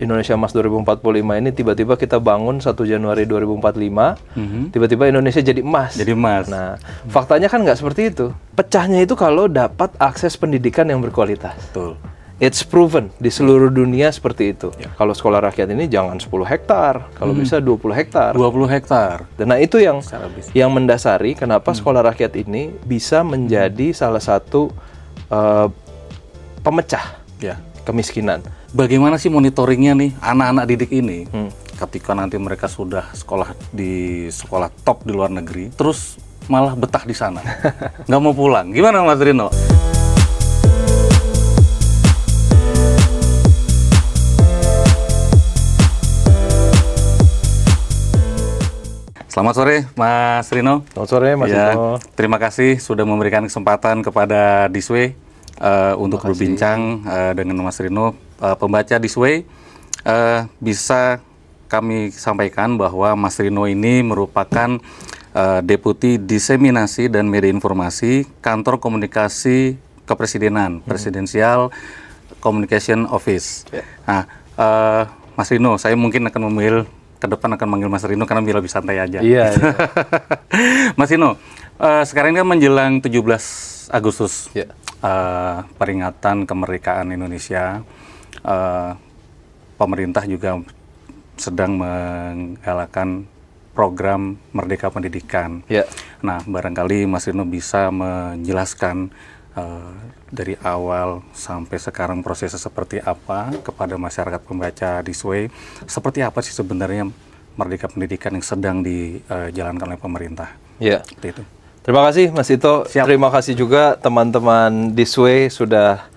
Indonesia Emas 2045 ini tiba-tiba kita bangun 1 Januari 2045, tiba-tiba Indonesia jadi emas. Jadi emas. Nah, faktanya kan nggak seperti itu. Pecahnya itu kalau dapat akses pendidikan yang berkualitas. Betul. It's proven di seluruh dunia seperti itu. Ya. Kalau sekolah rakyat ini jangan 10 hektar, kalau bisa 20 hektar. 20 hektar. Dan nah itu yang mendasari kenapa sekolah rakyat ini bisa menjadi salah satu pemecah kemiskinan. Bagaimana sih monitoringnya nih anak-anak didik ini ketika nanti mereka sudah sekolah di sekolah top di luar negeri, terus malah betah di sana, nggak mau pulang? Gimana Mas Rino? Selamat sore Mas Rino. Selamat sore Mas Rino. Terima kasih sudah memberikan kesempatan kepada Thisway untuk berbincang dengan Mas Rino. Pembaca Thisway, bisa kami sampaikan bahwa Mas Rino ini merupakan Deputi Diseminasi dan Media Informasi Kantor Komunikasi Kepresidenan, Presidential Communication Office. Nah, Mas Rino, saya mungkin akan ke depan akan manggil Mas Rino karena biar lebih santai aja. Iya. Mas Rino, sekarang kan menjelang 17 Agustus, peringatan kemerdekaan Indonesia. Pemerintah juga sedang menggalakkan program Merdeka Pendidikan. Nah, barangkali Mas Rino bisa menjelaskan dari awal sampai sekarang prosesnya seperti apa kepada masyarakat pembaca Thisway. Seperti apa sih sebenarnya Merdeka Pendidikan yang sedang dijalankan oleh pemerintah? Seperti itu. Terima kasih Mas Ito. Siap. Terima kasih juga teman-teman Thisway sudah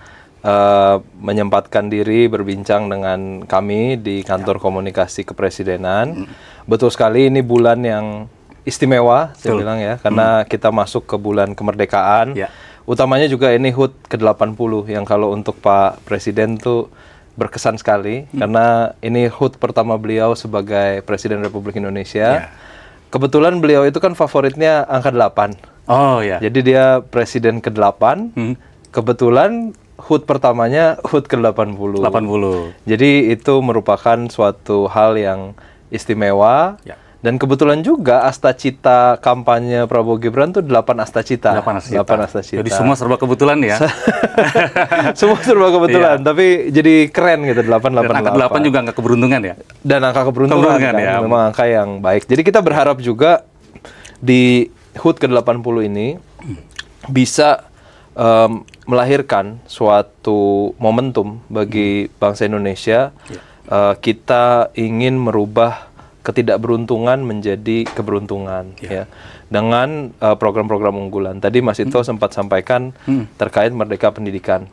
menyempatkan diri berbincang dengan kami di Kantor Komunikasi Kepresidenan. Betul sekali, ini bulan yang istimewa, saya bilang ya, karena kita masuk ke bulan kemerdekaan. Utamanya juga ini HUT ke-80 yang kalau untuk Pak Presiden tuh berkesan sekali, karena ini HUT pertama beliau sebagai Presiden Republik Indonesia. Kebetulan beliau itu kan favoritnya angka 8. Oh ya. Jadi dia Presiden ke-8. Kebetulan HUT pertamanya HUT ke-80. 80. Jadi itu merupakan suatu hal yang istimewa. Dan kebetulan juga astacita kampanye Prabowo Gibran tuh 8 astacita. 8 astacita. Jadi semua serba kebetulan ya. Semua serba kebetulan, tapi jadi keren gitu 888. Dan angka 8 juga angka keberuntungan ya. Dan angka keberuntungan kan, ya. Memang angka yang baik. Jadi kita berharap juga di HUT ke-80 ini bisa melahirkan suatu momentum bagi bangsa Indonesia. Kita ingin merubah ketidakberuntungan menjadi keberuntungan, dengan program-program unggulan. Tadi Mas Ito sempat sampaikan terkait Merdeka Pendidikan.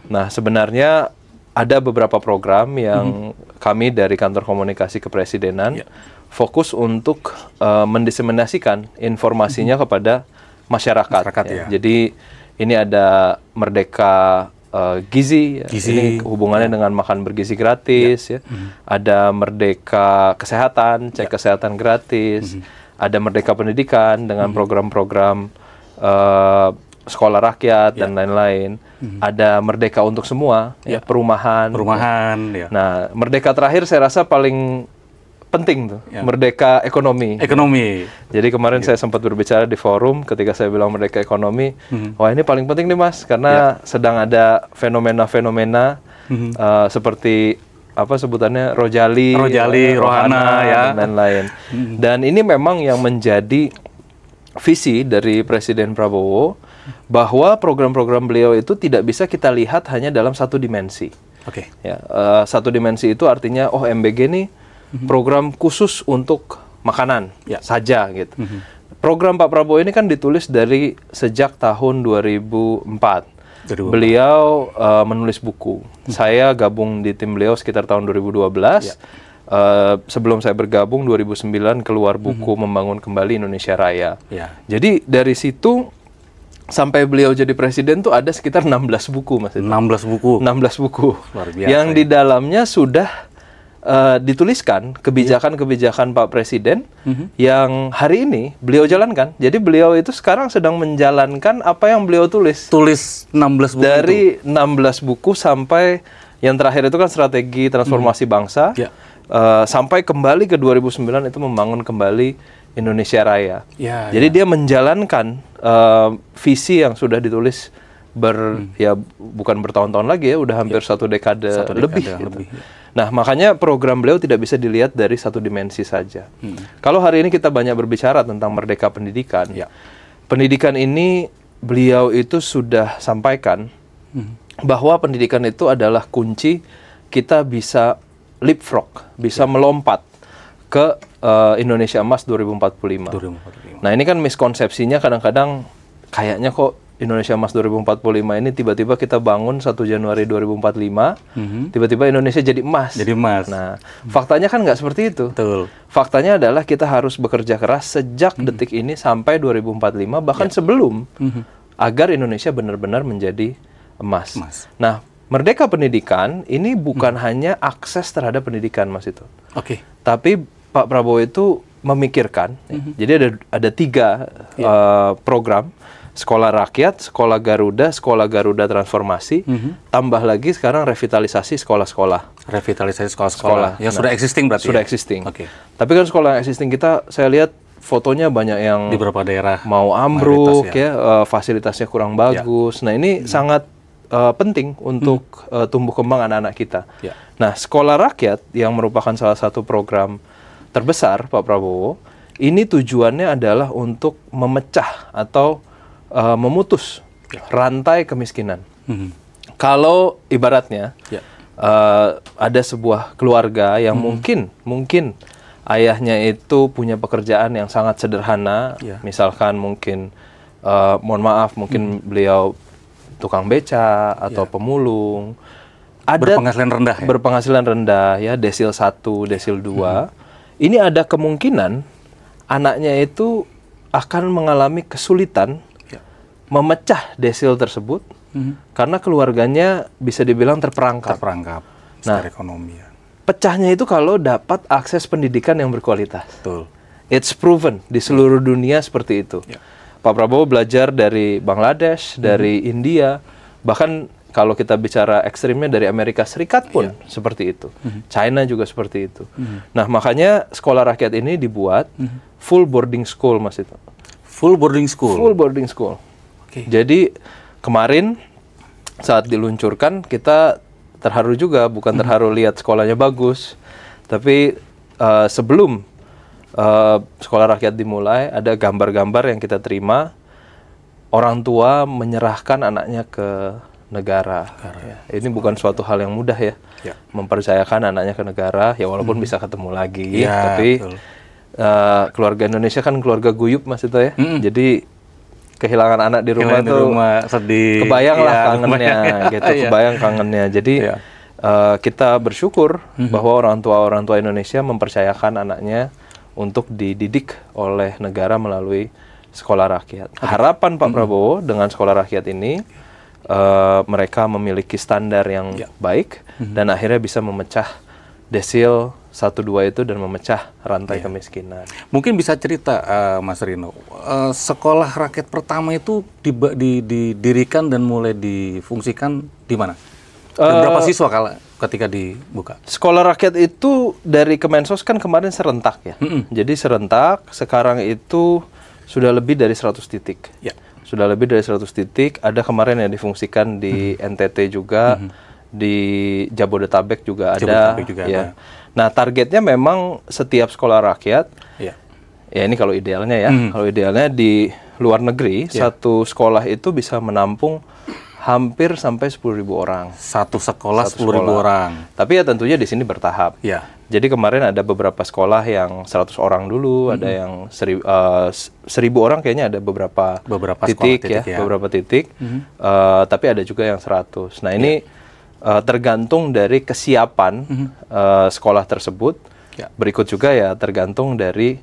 Nah, sebenarnya ada beberapa program yang kami dari Kantor Komunikasi Kepresidenan fokus untuk mendiseminasikan informasinya kepada masyarakat. Jadi ini ada Merdeka Gizi, ini hubungannya dengan makan bergizi gratis, ada Merdeka Kesehatan, cek kesehatan gratis, ada Merdeka Pendidikan dengan program-program sekolah rakyat dan lain-lain, ada Merdeka untuk semua, perumahan. Nah, Merdeka terakhir saya rasa paling penting tuh, Merdeka Ekonomi. Jadi kemarin saya sempat berbicara di forum ketika saya bilang Merdeka Ekonomi, wah ini paling penting nih Mas, karena sedang ada fenomena-fenomena seperti apa sebutannya Rojali, Rohana dan lain-lain. Dan ini memang yang menjadi visi dari Presiden Prabowo, bahwa program-program beliau itu tidak bisa kita lihat hanya dalam satu dimensi. Satu dimensi itu artinya, oh MBG nih program khusus untuk makanan saja gitu. Program Pak Prabowo ini kan ditulis dari sejak tahun 2004. Beliau menulis buku. Saya gabung di tim beliau sekitar tahun 2012. Sebelum saya bergabung 2009 keluar buku Membangun Kembali Indonesia Raya. Jadi dari situ sampai beliau jadi presiden tuh ada sekitar 16 buku Mas. 16 buku. Luar biasa. Yang di dalamnya sudah dituliskan kebijakan-kebijakan Pak Presiden yang hari ini beliau jalankan. Jadi beliau itu sekarang sedang menjalankan apa yang beliau tulis. 16 buku dari 16 buku sampai Yang terakhir itu kan strategi transformasi bangsa. Sampai kembali ke 2009 itu membangun kembali Indonesia Raya. Jadi dia menjalankan visi yang sudah ditulis bukan bertahun-tahun lagi ya, udah hampir satu dekade lebih. Nah, makanya program beliau tidak bisa dilihat dari satu dimensi saja. Kalau hari ini kita banyak berbicara tentang merdeka pendidikan, pendidikan ini beliau itu sudah sampaikan bahwa pendidikan itu adalah kunci kita bisa leapfrog, bisa melompat ke Indonesia Emas 2045. Nah, ini kan miskonsepsinya kadang-kadang kayaknya kok Indonesia Emas 2045 ini tiba-tiba kita bangun 1 Januari 2045, tiba-tiba Indonesia jadi emas. Nah, faktanya kan nggak seperti itu. Betul. Faktanya adalah kita harus bekerja keras sejak detik ini sampai 2045, bahkan sebelum, agar Indonesia benar-benar menjadi emas. Nah, merdeka pendidikan ini bukan hanya akses terhadap pendidikan, Mas itu. Tapi Pak Prabowo itu memikirkan, jadi ada 3 program. Sekolah Rakyat, Sekolah Garuda Transformasi, tambah lagi sekarang revitalisasi sekolah-sekolah. Yang sudah existing berarti. Sudah existing. Tapi kan sekolah yang existing kita, saya lihat fotonya banyak yang di beberapa daerah mau ambruk fasilitasnya kurang bagus. Nah, ini sangat penting untuk tumbuh kembang anak-anak kita. Nah, Sekolah Rakyat yang merupakan salah satu program terbesar Pak Prabowo, ini tujuannya adalah untuk memecah atau memutus rantai kemiskinan. Kalau ibaratnya ada sebuah keluarga yang mungkin ayahnya itu punya pekerjaan yang sangat sederhana, misalkan mungkin mohon maaf, mungkin beliau tukang beca atau pemulung, ada berpenghasilan rendah ya, desil 1, desil 2. Ini ada kemungkinan anaknya itu akan mengalami kesulitan memecah desil tersebut karena keluarganya bisa dibilang terperangkap secara ekonomi. Pecahnya itu kalau dapat akses pendidikan yang berkualitas. It's proven di seluruh dunia seperti itu. Pak Prabowo belajar dari Bangladesh, dari India, bahkan kalau kita bicara ekstrimnya dari Amerika Serikat pun seperti itu. China juga seperti itu. Nah, makanya Sekolah Rakyat ini dibuat full boarding school, Mas itu. Full boarding school. Jadi kemarin saat diluncurkan kita terharu juga, bukan terharu lihat sekolahnya bagus, tapi sebelum Sekolah Rakyat dimulai ada gambar-gambar yang kita terima, orang tua menyerahkan anaknya ke negara. Ini bukan suatu hal yang mudah ya, mempercayakan anaknya ke negara, ya walaupun bisa ketemu lagi, tapi keluarga Indonesia kan keluarga guyup, Mas itu ya. Jadi kehilangan anak di rumah tuh sedih. Kebayang lah kangennya gitu, kebayang kangennya. Jadi kita bersyukur bahwa orang tua Indonesia mempercayakan anaknya untuk dididik oleh negara melalui Sekolah Rakyat. Harapan Pak Prabowo dengan Sekolah Rakyat ini mereka memiliki standar yang baik dan akhirnya bisa memecah desil 1-2 itu dan memecah rantai kemiskinan. Mungkin bisa cerita, Mas Rino, Sekolah Rakyat pertama itu didirikan dan mulai difungsikan di mana? Dan berapa siswa ketika dibuka? Sekolah Rakyat itu dari Kemensos kan kemarin serentak ya. Jadi serentak, sekarang itu sudah lebih dari 100 titik. Sudah lebih dari 100 titik, ada kemarin yang difungsikan di NTT juga, di Jabodetabek juga ada. Nah, targetnya memang setiap sekolah rakyat, ya ini kalau idealnya ya, kalau idealnya di luar negeri, satu sekolah itu bisa menampung hampir sampai 10.000 orang. Satu sekolah 10.000 orang. Tapi ya tentunya di sini bertahap. Jadi kemarin ada beberapa sekolah yang 100 orang dulu, ada yang 1.000 orang kayaknya ada beberapa titik ya, beberapa titik. Tapi ada juga yang 100. Nah, ini tergantung dari kesiapan sekolah tersebut. Berikut juga ya tergantung dari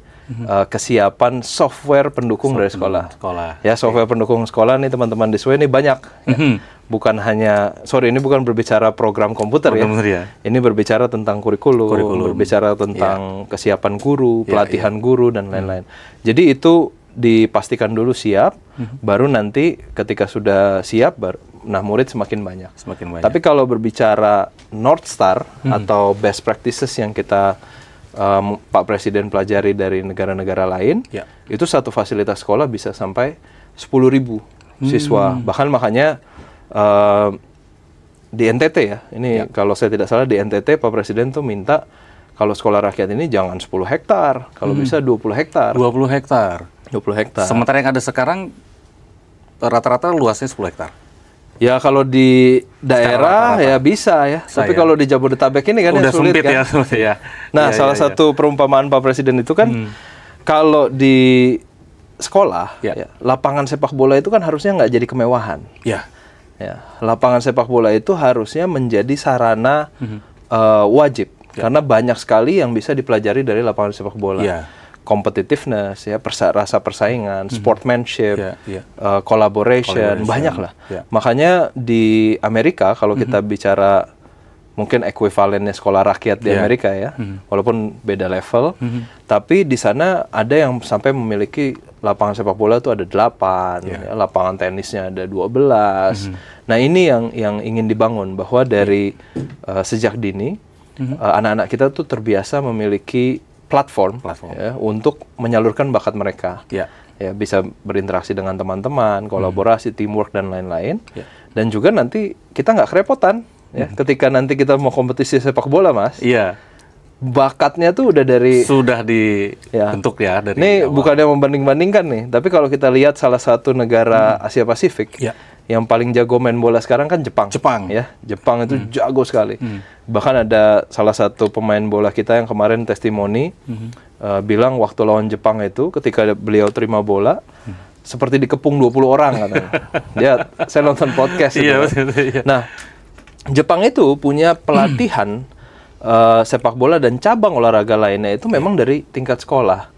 kesiapan software pendukung dari sekolah. Ya, software pendukung sekolah nih teman-teman di SW ini banyak. Bukan hanya, ini bukan berbicara program komputer ya. Ini berbicara tentang kurikulum. Berbicara tentang kesiapan guru, pelatihan guru dan lain-lain. Jadi itu dipastikan dulu siap, baru nanti ketika sudah siap, nah murid semakin banyak. Semakin banyak. Tapi kalau berbicara North Star atau best practices yang kita Pak Presiden pelajari dari negara-negara lain, itu satu fasilitas sekolah bisa sampai 10.000 siswa. Bahkan makanya di NTT ya, ini kalau saya tidak salah di NTT Pak Presiden tuh minta kalau sekolah rakyat ini jangan 10 hektar, kalau bisa 20 hektar. 20 hektar. 20 hektar. Sementara yang ada sekarang rata-rata luasnya 10 hektar. Ya kalau di daerah rata-rata. ya bisa ya. Tapi kalau di Jabodetabek ini kan udah ya sulit sempit kan. ya. Nah, salah satu perumpamaan Pak Presiden itu kan kalau di sekolah, lapangan sepak bola itu kan harusnya nggak jadi kemewahan. Ya, lapangan sepak bola itu harusnya menjadi sarana wajib. Karena banyak sekali yang bisa dipelajari dari lapangan sepak bola. Competitiveness, ya, rasa persaingan, sportsmanship, collaboration, banyak lah. Makanya di Amerika kalau kita bicara mungkin ekuivalennya sekolah rakyat di Amerika ya, walaupun beda level, tapi di sana ada yang sampai memiliki lapangan sepak bola itu ada 8, ya, lapangan tenisnya ada 12. Nah ini yang ingin dibangun bahwa dari sejak dini anak-anak kita tuh terbiasa memiliki platform. Ya, untuk menyalurkan bakat mereka. Ya, bisa berinteraksi dengan teman-teman, kolaborasi, teamwork dan lain-lain. Dan juga nanti kita nggak kerepotan. Ya, ketika nanti kita mau kompetisi sepak bola, Mas. Bakatnya tuh sudah dibentuk ya dari ini awal. Bukannya membanding-bandingkan nih, tapi kalau kita lihat salah satu negara Asia Pasifik yang paling jago main bola sekarang kan Jepang. Ya, Jepang itu jago sekali. Bahkan ada salah satu pemain bola kita yang kemarin testimoni bilang waktu lawan Jepang itu ketika beliau terima bola seperti dikepung 20 orang katanya. Saya nonton podcast itu. Nah, Jepang itu punya pelatihan sepak bola dan cabang olahraga lainnya itu memang dari tingkat sekolah.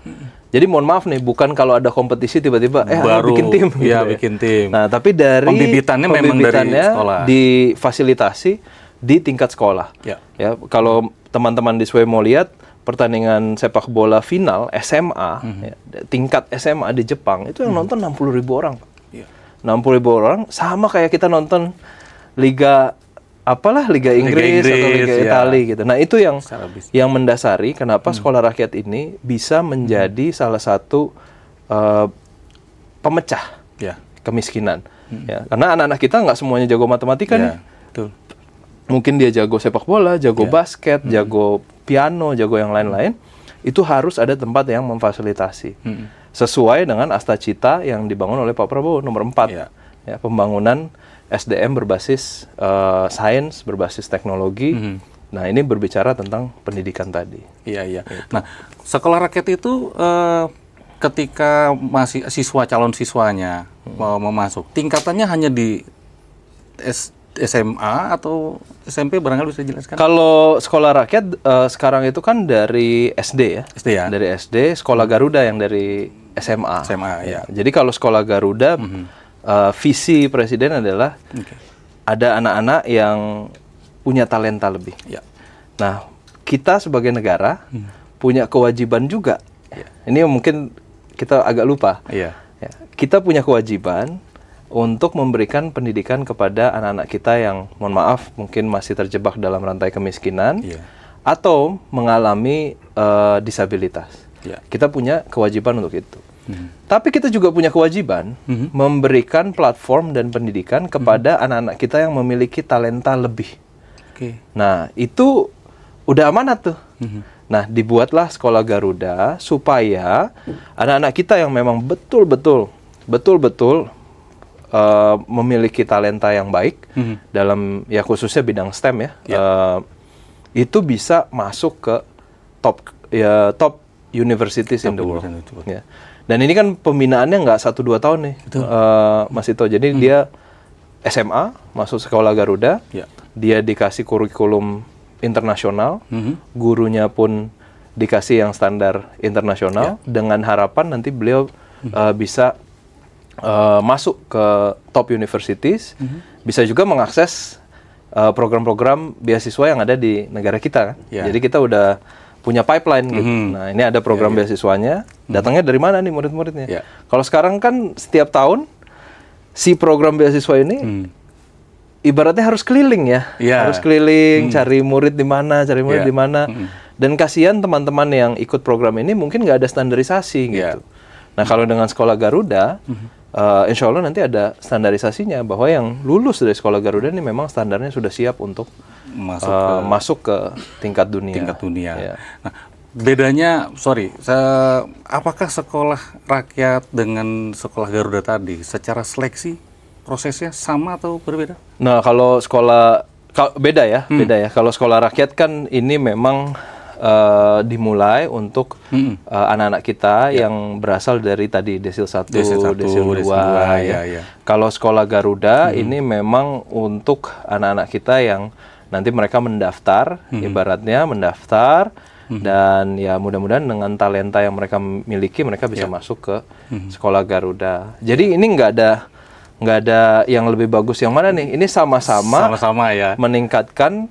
Jadi mohon maaf nih, bukan kalau ada kompetisi tiba-tiba baru bikin tim. Iya, gitu bikin tim. Nah, tapi dari pembibitannya memang dari sekolah. Difasilitasi di tingkat sekolah. Ya, kalau teman-teman di SWE mau lihat pertandingan sepak bola final SMA, tingkat SMA di Jepang itu yang nonton 60.000 orang, Pak. 60.000 orang sama kayak kita nonton Liga Inggris atau Liga Italia gitu. Nah, itu yang mendasari kenapa sekolah rakyat ini bisa menjadi salah satu pemecah kemiskinan. Ya, karena anak-anak kita nggak semuanya jago matematika nih. Betul. Mungkin dia jago sepak bola, jago basket, jago piano, jago yang lain-lain. Itu harus ada tempat yang memfasilitasi. Sesuai dengan Asta Cita yang dibangun oleh Pak Prabowo nomor 4. Ya, pembangunan SDM berbasis sains, berbasis teknologi. Nah, ini berbicara tentang pendidikan tadi. Iya. Nah, sekolah rakyat itu ketika masih calon siswanya mau masuk, tingkatannya hanya di SMA atau SMP, barangkali bisa dijelaskan? Kalau sekolah rakyat sekarang itu kan dari SD ya. Dari SD, sekolah Garuda yang dari SMA. Ya. Jadi kalau sekolah Garuda visi Presiden adalah ada anak-anak yang punya talenta lebih. Nah, kita sebagai negara punya kewajiban juga. Ini mungkin kita agak lupa. Kita punya kewajiban untuk memberikan pendidikan kepada anak-anak kita yang, mohon maaf, mungkin masih terjebak dalam rantai kemiskinan atau mengalami disabilitas. Kita punya kewajiban untuk itu. Tapi kita juga punya kewajiban memberikan platform dan pendidikan kepada anak-anak kita yang memiliki talenta lebih. Nah, itu udah amanat tuh. Nah, dibuatlah sekolah Garuda supaya anak-anak kita yang memang betul-betul memiliki talenta yang baik dalam khususnya bidang STEM itu bisa masuk ke top universities in the world. Dan ini kan pembinaannya nggak 1-2 tahun nih, Mas Ito. Jadi dia SMA masuk sekolah Garuda, dia dikasih kurikulum internasional, gurunya pun dikasih yang standar internasional, dengan harapan nanti beliau bisa masuk ke top universities, bisa juga mengakses program-program beasiswa yang ada di negara kita kan. Jadi kita udah punya pipeline gitu. Nah, ini ada program beasiswanya. Datangnya dari mana nih murid-muridnya? Kalau sekarang kan setiap tahun si program beasiswa ini ibaratnya harus keliling ya, harus keliling cari murid di mana, cari murid di mana. Dan kasihan teman-teman yang ikut program ini mungkin nggak ada standarisasi gitu. Nah kalau dengan Sekolah Garuda, insya Allah nanti ada standarisasinya bahwa yang lulus dari Sekolah Garuda ini memang standarnya sudah siap untuk masuk ke tingkat dunia. Ya. Nah, bedanya, apakah sekolah rakyat dengan Sekolah Garuda tadi secara seleksi prosesnya sama atau berbeda? Nah, kalau beda ya. Kalau sekolah rakyat kan ini memang dimulai untuk anak-anak kita yang berasal dari tadi Desil 1, Desil 2 ya. Kalau Sekolah Garuda ini memang untuk anak-anak kita yang nanti mereka mendaftar, ibaratnya mendaftar dan ya mudah-mudahan dengan talenta yang mereka miliki mereka bisa masuk ke Sekolah Garuda. Jadi ini nggak ada yang lebih bagus yang mana nih. Ini sama-sama ya meningkatkan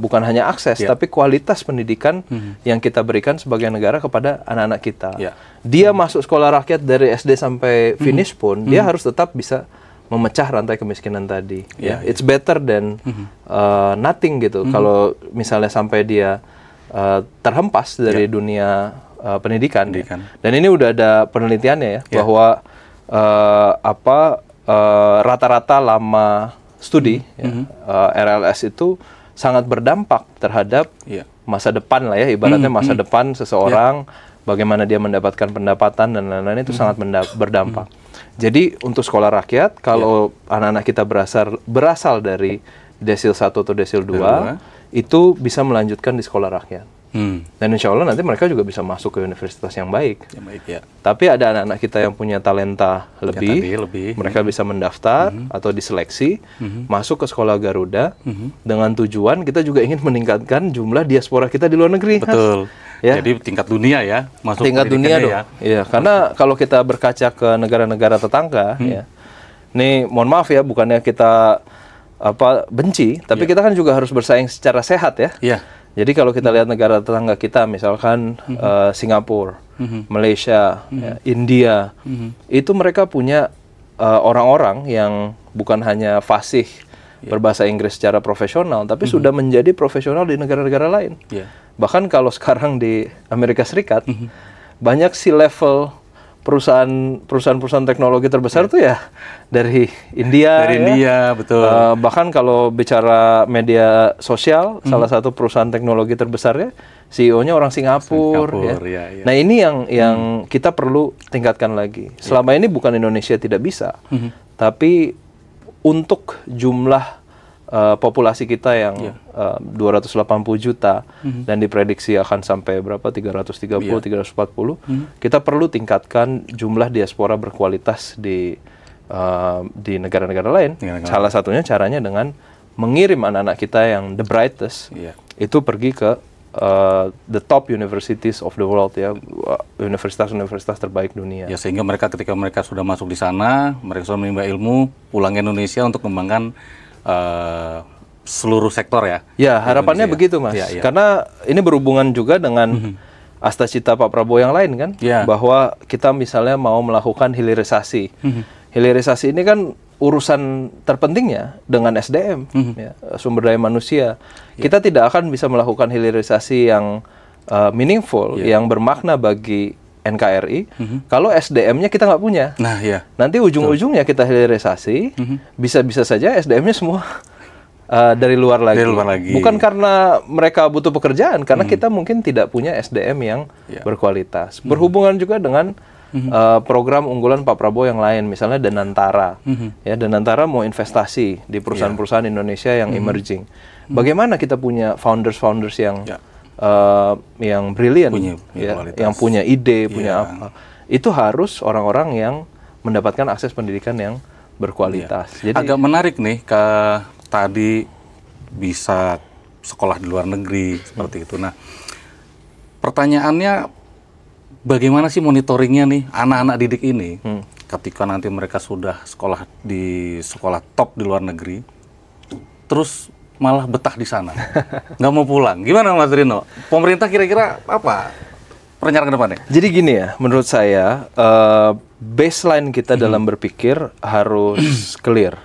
bukan hanya akses tapi kualitas pendidikan yang kita berikan sebagai negara kepada anak-anak kita. Dia masuk sekolah rakyat dari SD sampai finish pun dia harus tetap bisa memecah rantai kemiskinan tadi. It's better than nothing gitu. Kalau misalnya sampai dia terhempas dari dunia pendidikan. Dan ini udah ada penelitiannya ya bahwa rata-rata lama studi RLS itu sangat berdampak terhadap masa depan lah ya, ibaratnya masa depan seseorang, bagaimana dia mendapatkan pendapatan dan lain-lain itu sangat berdampak. Jadi untuk sekolah rakyat, kalau anak-anak kita berasal dari Desil 1 atau Desil 2, itu bisa melanjutkan di sekolah rakyat. Dan insya Allah nanti mereka juga bisa masuk ke universitas yang baik. Tapi ada anak-anak kita yang punya talenta lebih. Mereka bisa mendaftar atau diseleksi masuk ke Sekolah Garuda dengan tujuan kita juga ingin meningkatkan jumlah diaspora kita di luar negeri. Betul. Jadi tingkat dunia ya, masuk tingkat dunia dong. Ya, karena kalau kita berkaca ke negara-negara tetangga, ya, nih mohon maaf ya, bukannya kita benci, tapi kita kan juga harus bersaing secara sehat ya. Jadi kalau kita lihat negara tetangga kita, misalkan Singapura, Malaysia, India, itu mereka punya orang-orang yang bukan hanya fasih berbahasa Inggris secara profesional, tapi sudah menjadi profesional di negara-negara lain. Bahkan kalau sekarang di Amerika Serikat, banyak C-level perusahaan teknologi terbesar tuh ya dari India. Betul. Bahkan kalau bicara media sosial, salah satu perusahaan teknologi terbesarnya CEO-nya orang Singapura. Ya. Nah ini yang kita perlu tingkatkan lagi. Selama ini bukan Indonesia tidak bisa, tapi untuk jumlah populasi kita yang 280 juta dan diprediksi akan sampai berapa 330, 340, kita perlu tingkatkan jumlah diaspora berkualitas di negara-negara lain. Salah satunya caranya dengan mengirim anak-anak kita yang the brightest itu pergi ke the top universities of the world ya, universitas-universitas terbaik dunia. Ya, sehingga ketika mereka sudah masuk di sana, mereka sudah menimba ilmu, pulang ke Indonesia untuk mengembangkan seluruh sektor ya. Ya, harapannya begitu Mas. Karena ini berhubungan juga dengan asta-cita Pak Prabowo yang lain kan, bahwa kita misalnya mau melakukan hilirisasi. Hilirisasi ini kan urusan terpentingnya dengan SDM, sumber daya manusia. Kita tidak akan bisa melakukan hilirisasi yang meaningful, yang bermakna bagi NKRI, kalau SDM-nya kita nggak punya. Nanti ujung-ujungnya kita hilirisasi, bisa-bisa saja SDM-nya semua dari luar lagi. Bukan karena mereka butuh pekerjaan, karena kita mungkin tidak punya SDM yang berkualitas. Berhubungan juga dengan program unggulan Pak Prabowo yang lain, misalnya Danantara. Ya, Danantara mau investasi di perusahaan-perusahaan Indonesia yang emerging. Bagaimana kita punya founders yang brilian, yang punya ide, punya apa? Itu harus orang-orang yang mendapatkan akses pendidikan yang berkualitas. Jadi agak menarik nih, tadi bisa sekolah di luar negeri seperti itu. Nah, pertanyaannya, bagaimana sih monitoringnya nih anak-anak didik ini ketika nanti mereka sudah sekolah di sekolah top di luar negeri, terus malah betah di sana, nggak mau pulang. Gimana Mas Rino? Pemerintah kira-kira apa perencanaan ke depannya? Jadi gini ya, menurut saya baseline kita dalam berpikir harus clear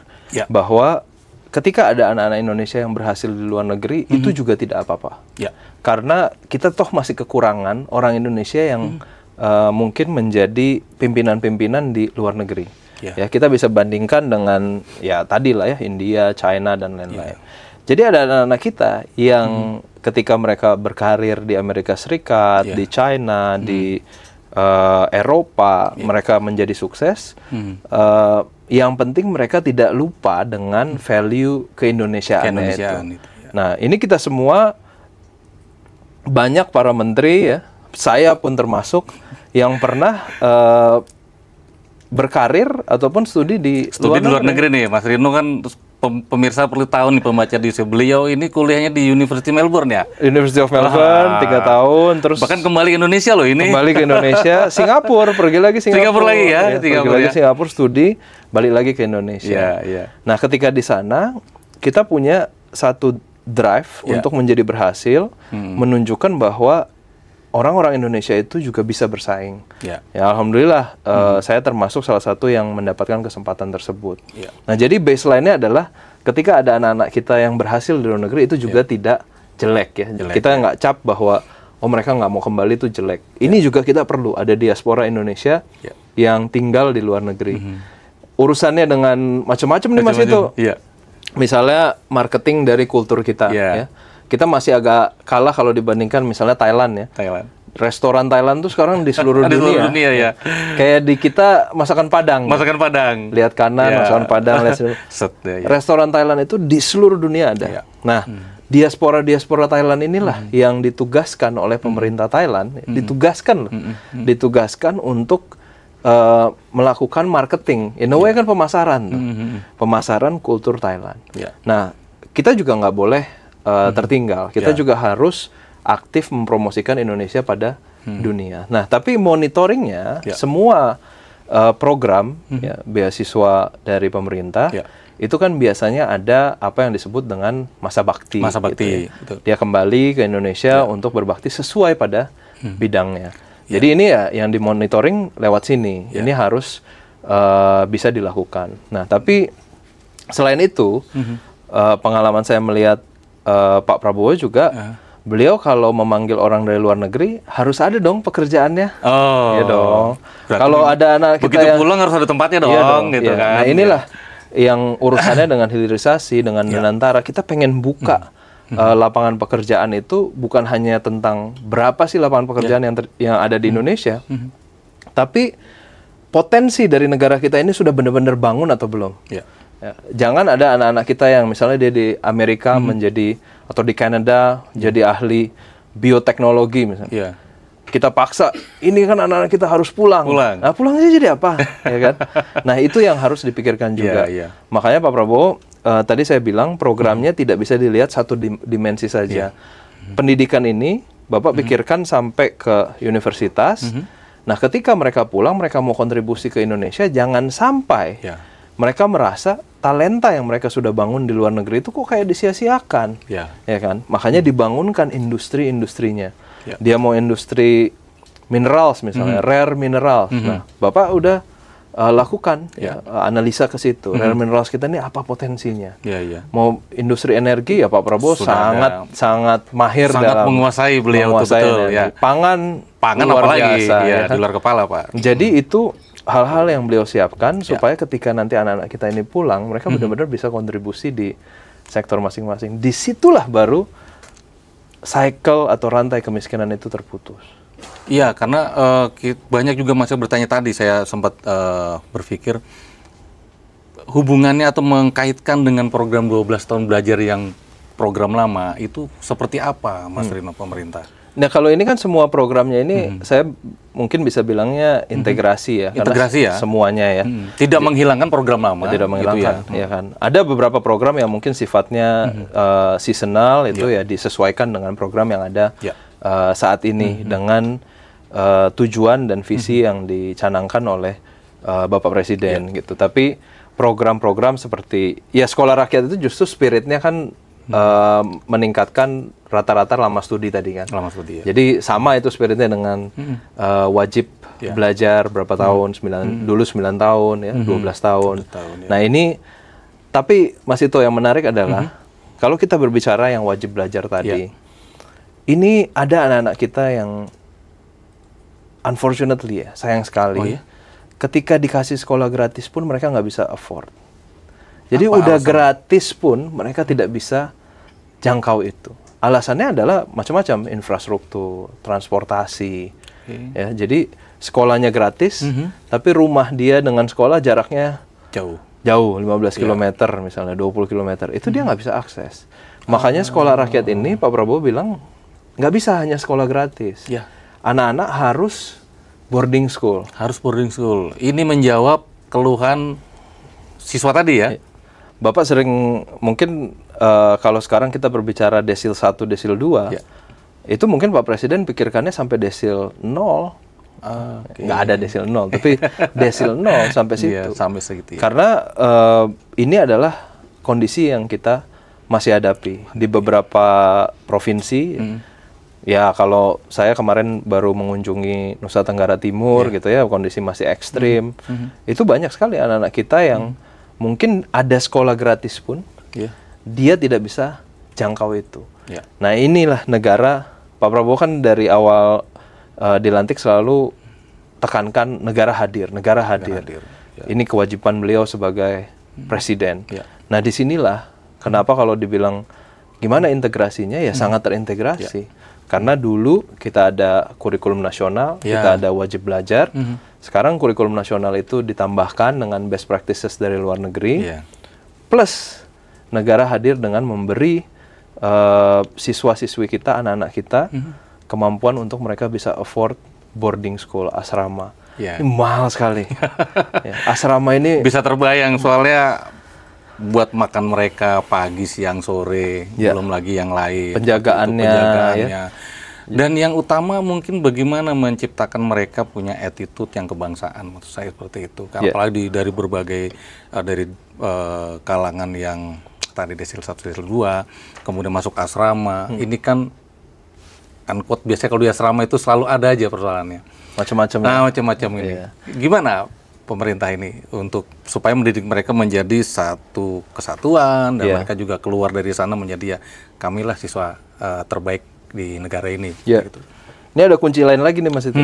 bahwa ketika ada anak-anak Indonesia yang berhasil di luar negeri, itu juga tidak apa-apa. Karena kita toh masih kekurangan orang Indonesia yang mungkin menjadi pimpinan-pimpinan di luar negeri. Ya, kita bisa bandingkan dengan ya tadi lah ya, India, China dan lain-lain. Jadi ada anak-anak kita yang ketika mereka berkarir di Amerika Serikat, di China, di Eropa, mereka menjadi sukses. Yang penting mereka tidak lupa dengan value keindonesiaan itu. Nah, ini kita semua banyak para menteri ya, saya pun termasuk yang pernah berkarir ataupun studi di luar negeri nih. Mas Rino kan pemirsa perlu tahu nih, pembaca di beliau ini kuliahnya di University Melbourne ya. University of Melbourne 3 tahun, terus bahkan kembali ke Indonesia loh ini. Kembali ke Indonesia, Singapura, pergi lagi Singapura lagi ya, pergi lagi Singapura studi, balik lagi ke Indonesia. Nah, ketika di sana kita punya satu drive untuk menjadi berhasil, menunjukkan bahwa orang-orang Indonesia itu juga bisa bersaing. Ya, alhamdulillah saya termasuk salah satu yang mendapatkan kesempatan tersebut. Nah, jadi baseline-nya adalah ketika ada anak-anak kita yang berhasil di luar negeri itu juga tidak jelek ya. Kita nggak cap bahwa oh mereka nggak mau kembali itu jelek. Ini juga kita perlu ada diaspora Indonesia yang tinggal di luar negeri. Urusannya dengan macam-macam nih Mas itu. Misalnya marketing dari kultur kita ya. Kita masih agak kalah kalau dibandingkan misalnya Thailand ya. Restoran Thailand tuh sekarang di seluruh dunia. Ya. Kayak di kita masakan Padang. Masakan Padang. Lihat kanan masakan Padang. Restoran Thailand itu di seluruh dunia ada. Nah, diaspora Thailand inilah yang ditugaskan oleh pemerintah Thailand, ditugaskan untuk melakukan marketing. In a way kan pemasaran, pemasaran kultur Thailand. Nah, kita juga nggak boleh tertinggal. Kita juga harus aktif mempromosikan Indonesia pada dunia. Nah, tapi monitoringnya semua program beasiswa dari pemerintah itu kan biasanya ada apa yang disebut dengan masa bakti. Masa bakti. Gitu ya. Dia kembali ke Indonesia untuk berbakti sesuai pada bidangnya. Jadi ini ya yang dimonitoring lewat sini. Ini harus bisa dilakukan. Nah, tapi selain itu pengalaman saya melihat Pak Prabowo juga, beliau kalau memanggil orang dari luar negeri harus ada dong pekerjaannya. Ya dong. Kalau ada anak kita begitu pulang harus ada tempatnya dong, gitu kan. Nah, inilah yang urusannya dengan hilirisasi, dengan Danantara, kita pengen buka lapangan pekerjaan itu bukan hanya tentang berapa sih lapangan pekerjaan yang ada di Indonesia, tapi potensi dari negara kita ini sudah benar-benar bangun atau belum. Jangan ada anak-anak kita yang misalnya dia di Amerika menjadi, atau di Kanada jadi ahli bioteknologi misalnya. Kita paksa, ini kan anak-anak kita harus pulang. Nah, pulangnya jadi apa? Ya kan? Nah, itu yang harus dipikirkan juga. Makanya Pak Prabowo, tadi saya bilang programnya tidak bisa dilihat satu dimensi saja. Pendidikan ini Bapak pikirkan sampai ke universitas. Nah, ketika mereka pulang, mereka mau kontribusi ke Indonesia, jangan sampai mereka merasa talenta yang mereka sudah bangun di luar negeri itu kok kayak disia-siakan, ya kan? Makanya dibangunkan industri-industrinya. Dia mau industri minerals misalnya, rare minerals. Nah, Bapak udah lakukan analisa ke situ. Rare minerals kita ini apa potensinya? Mau industri energi ya Pak Prabowo sangat mahir dalam menguasai beliau betul ya. Pangan luar apalagi biasa, ya, di luar kepala Pak. Jadi itu hal-hal yang beliau siapkan supaya ketika nanti anak-anak kita ini pulang, mereka benar-benar bisa kontribusi di sektor masing-masing. Disitulah baru cycle atau rantai kemiskinan itu terputus. Iya, karena banyak juga masih bertanya tadi, saya sempat berpikir hubungannya atau mengkaitkan dengan program 12 tahun belajar yang program lama itu seperti apa, Mas Rino, pemerintah? Nah, kalau ini kan semua programnya ini saya mungkin bisa bilangnya integrasi ya. Integrasi ya? Semuanya ya. Tidak menghilangkan program lama. Tidak menghilangkan, gitu ya kan. Ada beberapa program yang mungkin sifatnya seasonal, itu ya disesuaikan dengan program yang ada saat ini dengan tujuan dan visi yang dicanangkan oleh Bapak Presiden gitu. Tapi program-program seperti ya Sekolah Rakyat itu justru spiritnya kan meningkatkan rata-rata lama studi tadi kan. Lama studi, ya. Jadi sama itu spiritnya dengan wajib belajar berapa tahun, dulu 9 tahun ya, 12 tahun. Nah, ini Tapi Mas Ito, yang menarik adalah kalau kita berbicara yang wajib belajar tadi, ini ada anak-anak kita yang unfortunately ya, sayang sekali, ketika dikasih sekolah gratis pun mereka nggak bisa afford. Jadi udah gratis pun mereka tidak bisa jangkau itu. Alasannya adalah macam-macam, infrastruktur, transportasi. Ya, jadi sekolahnya gratis, tapi rumah dia dengan sekolah jaraknya jauh 15 km misalnya, 20 km. Itu dia nggak bisa akses. Makanya sekolah rakyat ini Pak Prabowo bilang nggak bisa hanya sekolah gratis. Anak-anak harus boarding school. Harus boarding school. Ini menjawab keluhan siswa tadi ya. Bapak sering mungkin kalau sekarang kita berbicara desil 1, desil 2, itu mungkin Pak Presiden pikirkannya sampai desil 0. Nggak ada desil 0, tapi desil 0 sampai situ. Sampai segitu. Karena ini adalah kondisi yang kita masih hadapi di beberapa provinsi. Ya, kalau saya kemarin baru mengunjungi Nusa Tenggara Timur gitu ya, kondisi masih ekstrim. Itu banyak sekali anak-anak kita yang mungkin ada sekolah gratis pun, dia tidak bisa jangkau itu. Nah, inilah negara, Pak Prabowo kan dari awal dilantik selalu tekankan negara hadir. Ini kewajiban beliau sebagai presiden. Nah, disinilah kenapa kalau dibilang gimana integrasinya, ya sangat terintegrasi. Karena dulu kita ada kurikulum nasional, kita ada wajib belajar. Sekarang kurikulum nasional itu ditambahkan dengan best practices dari luar negeri. Plus negara hadir dengan memberi siswa-siswi kita, anak-anak kita, kemampuan untuk mereka bisa afford boarding school, asrama. Ini mahal sekali. Asrama ini bisa terbayang soalnya buat makan mereka pagi, siang, sore, belum lagi yang lain. Penjagaannya. Dan yang utama mungkin bagaimana menciptakan mereka punya attitude yang kebangsaan, maksud saya seperti itu. Apalagi dari berbagai kalangan yang tadi desil 1, desil 2, kemudian masuk asrama. Ini kan unquote biasanya kalau di asrama itu selalu ada aja persoalannya. Macam-macam. Nah, macam-macam ini. Gimana pemerintah ini untuk supaya mendidik mereka menjadi satu kesatuan dan mereka juga keluar dari sana menjadi kamilah siswa terbaik di negara ini. Gitu. Ini ada kunci lain lagi nih Mas Ito.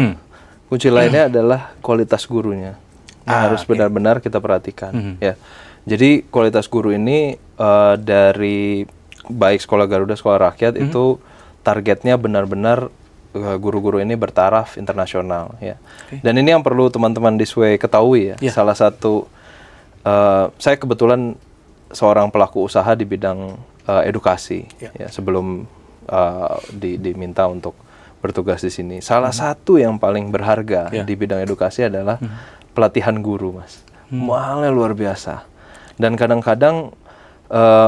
Kunci lainnya adalah kualitas gurunya. Harus benar-benar kita perhatikan. Ya. Jadi kualitas guru ini dari baik sekolah Garuda, sekolah rakyat itu targetnya benar-benar guru-guru ini bertaraf internasional ya. Dan ini yang perlu teman-teman di SWE ketahui ya. Salah satu saya kebetulan seorang pelaku usaha di bidang edukasi ya, sebelum diminta untuk bertugas di sini. Salah satu yang paling berharga di bidang edukasi adalah pelatihan guru, Mas. Mahalnya luar biasa. Dan kadang-kadang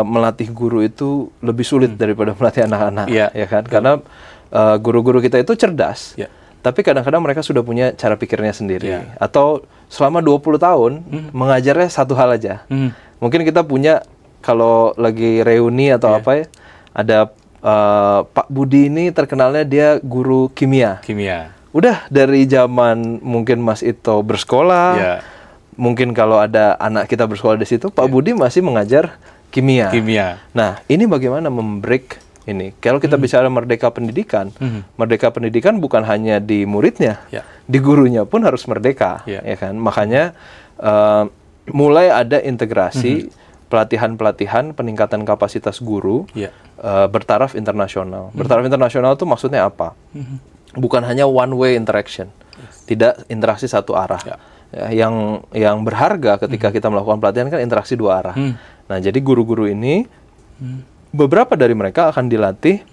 melatih guru itu lebih sulit daripada melatih anak-anak, ya kan? Karena guru-guru kita itu cerdas, tapi kadang-kadang mereka sudah punya cara pikirnya sendiri. Atau selama 20 tahun mengajarnya satu hal aja. Mungkin kita punya, kalau lagi reuni atau apa ya, ada Pak Budi ini terkenalnya dia guru kimia. Udah dari zaman mungkin Mas Ito bersekolah, mungkin kalau ada anak kita bersekolah di situ, Pak Budi masih mengajar kimia. Nah, ini bagaimana membreak ini? Kalau kita bicara merdeka pendidikan, merdeka pendidikan bukan hanya di muridnya, di gurunya pun harus merdeka, ya kan? Makanya mulai ada integrasi pelatihan-pelatihan peningkatan kapasitas guru bertaraf internasional. Bertaraf internasional itu maksudnya apa? Bukan hanya one way interaction, tidak interaksi satu arah. Yang berharga ketika kita melakukan pelatihan kan interaksi dua arah. Nah, jadi guru-guru ini beberapa dari mereka akan dilatih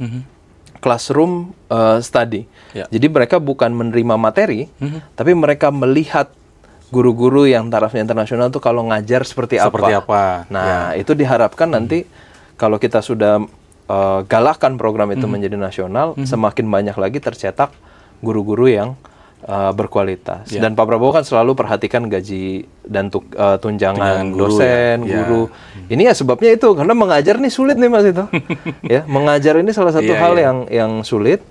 classroom study. Jadi mereka bukan menerima materi, tapi mereka melihat guru-guru yang tarafnya internasional itu kalau ngajar seperti apa. Nah, itu diharapkan nanti kalau kita sudah galakkan program itu menjadi nasional, semakin banyak lagi tercetak guru-guru yang berkualitas. Dan Pak Prabowo kan selalu perhatikan gaji dan tunjangan dosen, guru. Ini ya sebabnya itu, karena mengajar nih sulit nih Mas itu. Ya, mengajar ini salah satu hal yang sulit.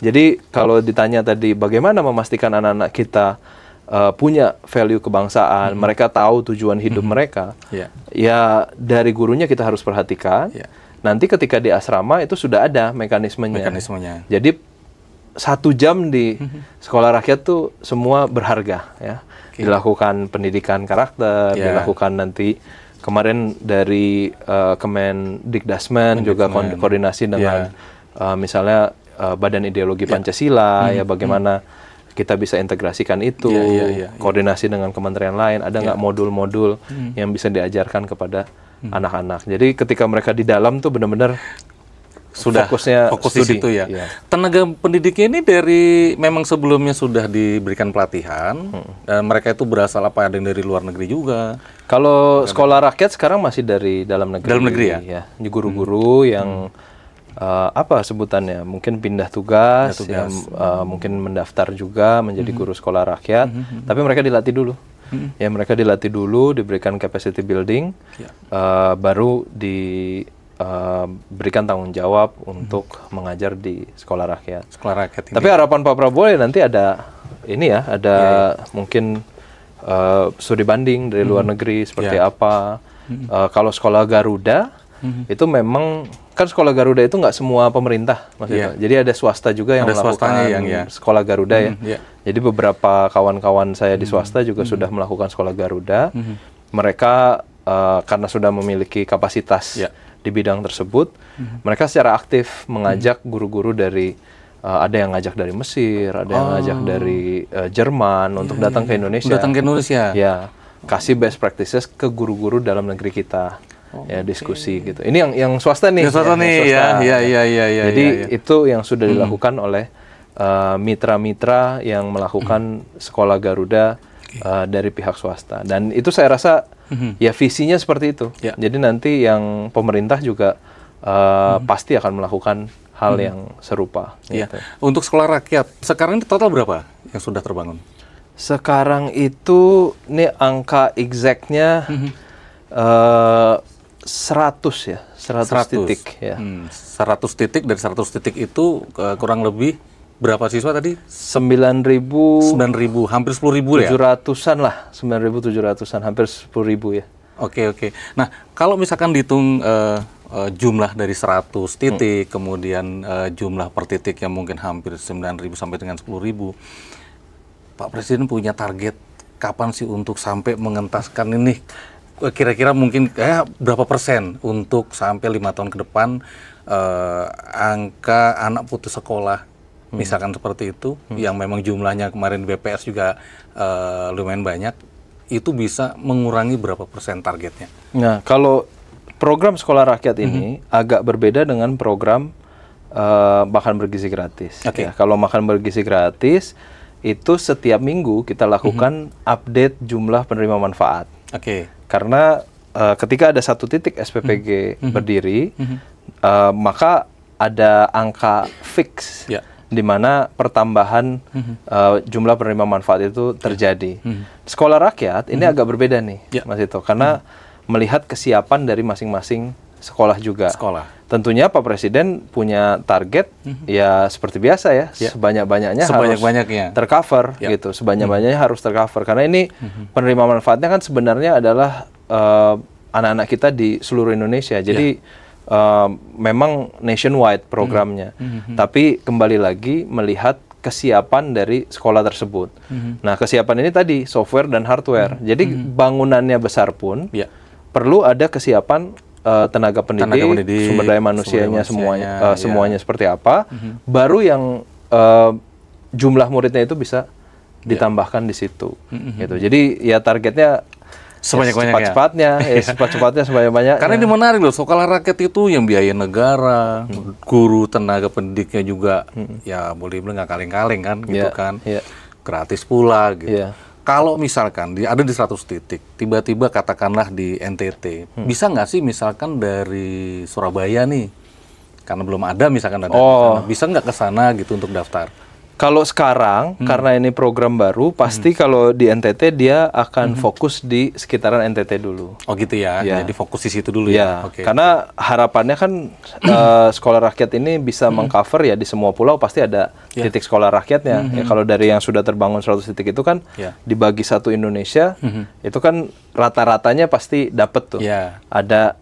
Jadi kalau ditanya tadi bagaimana memastikan anak-anak kita punya value kebangsaan, mereka tahu tujuan hidup mereka, ya dari gurunya kita harus perhatikan. Nanti ketika di asrama itu sudah ada mekanismenya. Jadi 1 jam di sekolah rakyat tuh semua berharga ya. Dilakukan pendidikan karakter, dilakukan nanti kemarin dari Kemendikdasmen juga koordinasi dengan misalnya Badan Ideologi Pancasila, ya bagaimana kita bisa integrasikan itu, koordinasi dengan kementerian lain, ada nggak modul-modul yang bisa diajarkan kepada anak-anak. Jadi ketika mereka di dalam tuh benar-benar sudah fokus di situ ya. Tenaga pendidiknya ini memang sebelumnya sudah diberikan pelatihan, dan mereka itu berasal apa, ada yang dari luar negeri juga. Kalau sekolah rakyat sekarang masih dari dalam negeri. Dalam negeri ya? Guru-guru yang apa sebutannya, mungkin pindah tugas, yang mungkin mendaftar juga menjadi guru sekolah rakyat, tapi mereka dilatih dulu. Ya, mereka dilatih dulu, diberikan capacity building, baru diberikan tanggung jawab untuk mengajar di sekolah rakyat. Tapi harapan Pak Prabowo ya nanti ada ini ya, ada mungkin studi banding dari luar negeri seperti apa. Kalau sekolah Garuda itu memang kan sekolah Garuda itu nggak semua pemerintah, maksudnya. Jadi ada swasta juga yang melakukan sekolah Garuda ya. Jadi beberapa kawan-kawan saya di swasta juga sudah melakukan sekolah Garuda. Mereka karena sudah memiliki kapasitas di bidang tersebut, mereka secara aktif mengajak guru-guru dari ada yang ngajak dari Mesir, ada yang ngajak dari Jerman untuk datang ke Indonesia. Ya, kasih best practices ke guru-guru dalam negeri kita. Ya, diskusi gitu. Ini yang swasta nih. Jadi itu yang sudah dilakukan oleh mitra-mitra yang melakukan sekolah Garuda dari pihak swasta. Dan itu saya rasa ya visinya seperti itu. Jadi nanti yang pemerintah juga pasti akan melakukan hal yang serupa. Gitu. Untuk sekolah rakyat sekarang ini total berapa yang sudah terbangun? Sekarang itu ini angka exactnya 100 ya, 100 titik ya. 100 titik, dari 100 titik itu kurang lebih berapa siswa tadi? 9.000, hampir 10.000 ya? 700-an lah, 9.700-an, hampir 10.000 ya. Oke. Nah, kalau misalkan dihitung jumlah dari 100 titik, kemudian jumlah per titik yang mungkin hampir 9.000 sampai dengan 10.000, Pak Presiden punya target kapan sih untuk sampai mengentaskan ini? Kira-kira mungkin berapa persen untuk sampai 5 tahun ke depan angka anak putus sekolah, misalkan seperti itu, yang memang jumlahnya kemarin BPS juga lumayan banyak, itu bisa mengurangi berapa persen targetnya? Nah, kalau program sekolah rakyat ini agak berbeda dengan program makan bergizi gratis. Ya, kalau makan bergizi gratis, itu setiap minggu kita lakukan update jumlah penerima manfaat. Karena ketika ada 1 titik SPPG berdiri, maka ada angka fix di mana pertambahan jumlah penerima manfaat itu terjadi. Sekolah rakyat ini agak berbeda nih, Mas Ito, karena melihat kesiapan dari masing-masing sekolah juga. Tentunya Pak Presiden punya target ya seperti biasa ya, sebanyak-banyaknya harus tercover gitu, sebanyak-banyaknya harus tercover, karena ini penerima manfaatnya kan sebenarnya adalah anak-anak kita di seluruh Indonesia. Jadi memang nationwide programnya, tapi kembali lagi melihat kesiapan dari sekolah tersebut. Nah, kesiapan ini tadi software dan hardware. Jadi bangunannya besar pun perlu ada kesiapan tenaga pendidik, sumber daya manusianya, semuanya seperti apa, baru yang jumlah muridnya itu bisa ditambahkan di situ. Gitu. Jadi ya targetnya cepat-cepatnya, sebanyak-banyak. Karena ini menarik loh, sekolah rakyat itu yang biaya negara, guru, tenaga pendidiknya juga, ya boleh bilang nggak kaleng-kaleng kan, gitu kan, gratis pula gitu. Kalau misalkan ada di 100 titik, tiba-tiba katakanlah di NTT, bisa nggak sih misalkan dari Surabaya nih, karena belum ada misalkan ada, bisa nggak ke sana gitu untuk daftar? Kalau sekarang karena ini program baru, pasti kalau di NTT dia akan fokus di sekitaran NTT dulu. Oh gitu ya. Ya. Jadi fokus di situ dulu Ya, ya. Oke. karena harapannya kan sekolah rakyat ini bisa mengcover ya di semua pulau pasti ada titik sekolah rakyatnya. Ya, kalau dari yang sudah terbangun 100 titik itu kan Ya. dibagi satu Indonesia, itu kan rata-ratanya pasti dapat tuh. Ya. Ada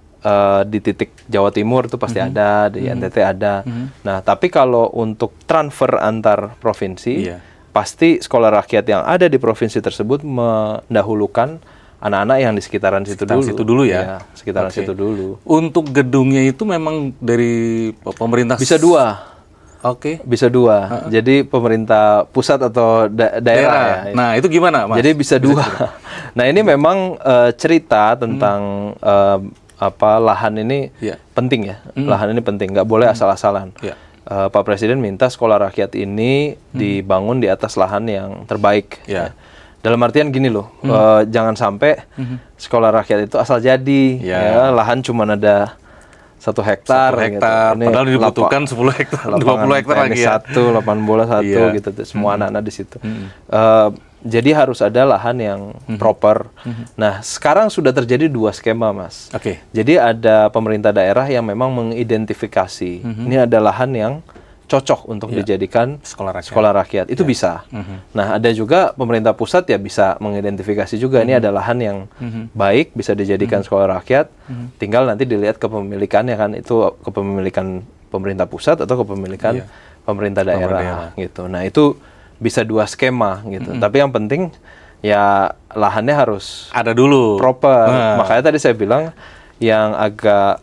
di titik Jawa Timur itu pasti ada, di NTT ada. Nah, tapi kalau untuk transfer antar provinsi, Iya. pasti sekolah rakyat yang ada di provinsi tersebut mendahulukan anak-anak yang di sekitaran situ Sekitaran dulu. situ dulu ya? Iya, sekitaran Oke. situ dulu. Untuk gedungnya itu memang dari pemerintah. Bisa dua. Oke. Bisa dua. Jadi pemerintah pusat atau daerah ya. Nah, itu gimana, Mas? Jadi bisa dua. Nah, ini memang cerita tentang lahan ini Iya. penting ya. Lahan ini penting, nggak boleh asal-asalan. Iya. Pak Presiden minta sekolah rakyat ini dibangun di atas lahan yang terbaik. Iya. Dalam artian gini loh, jangan sampai sekolah rakyat itu asal jadi. Iya. Ya, lahan cuma ada 1 hektar. 1 hektar, Ini padahal dibutuhkan 10 hektar, 20 hektar lagi ya. Satu, lapangan bola satu, Iya. gitu. Semua anak-anak di situ. Jadi harus ada lahan yang proper. Nah, sekarang sudah terjadi 2 skema, Mas. Oke. Jadi ada pemerintah daerah yang memang mengidentifikasi ini ada lahan yang cocok untuk dijadikan Sekolah rakyat. Itu bisa. Nah, ada juga pemerintah pusat ya bisa mengidentifikasi juga ini ada lahan yang baik bisa dijadikan sekolah rakyat. Tinggal nanti dilihat kepemilikannya kan itu kepemilikan pemerintah pusat atau kepemilikan pemerintah daerah gitu. Nah, itu bisa 2 skema gitu. Tapi yang penting ya lahannya harus Ada dulu. proper. Makanya tadi saya bilang yang agak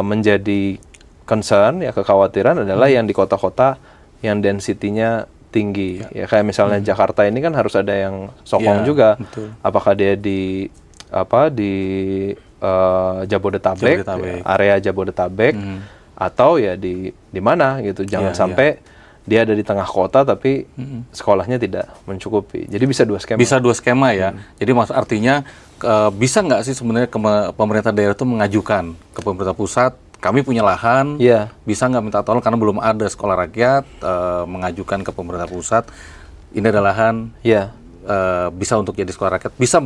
menjadi concern ya kekhawatiran adalah yang di kota-kota yang density-nya tinggi. Ya kayak misalnya Jakarta ini kan harus ada yang sokong Ya, juga. betul. Apakah dia di Jabodetabek, area Jabodetabek atau ya di mana gitu. Jangan sampai dia ada di tengah kota tapi sekolahnya tidak mencukupi. Jadi bisa 2 skema. Bisa 2 skema ya. Jadi artinya bisa nggak sih sebenarnya pemerintah daerah itu mengajukan ke pemerintah pusat, kami punya lahan, bisa nggak minta tolong karena belum ada sekolah rakyat, mengajukan ke pemerintah pusat, ini ada lahan, bisa untuk jadi sekolah rakyat. Bisa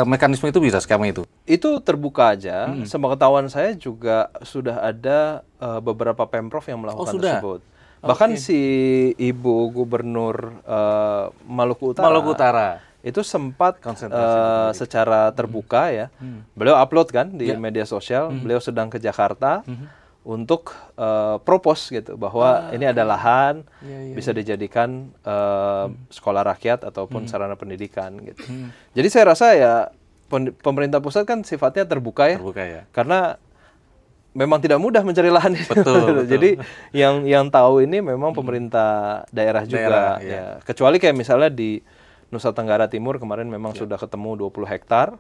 mekanisme itu bisa, skema itu? Itu terbuka aja. Sepengetahuan saya juga sudah ada beberapa pemprov yang melakukan tersebut. Bahkan si Ibu Gubernur Maluku Utara itu sempat secara terbuka ya. Beliau upload kan di media sosial. Beliau sedang ke Jakarta untuk propose gitu bahwa ini ada lahan bisa dijadikan sekolah rakyat ataupun sarana pendidikan gitu. Jadi saya rasa ya pemerintah pusat kan sifatnya terbuka ya. Karena memang tidak mudah mencari lahan. Betul. Jadi yang tahu ini memang pemerintah daerah juga. Ya. Kecuali kayak misalnya di Nusa Tenggara Timur kemarin memang sudah ketemu 20 hektar.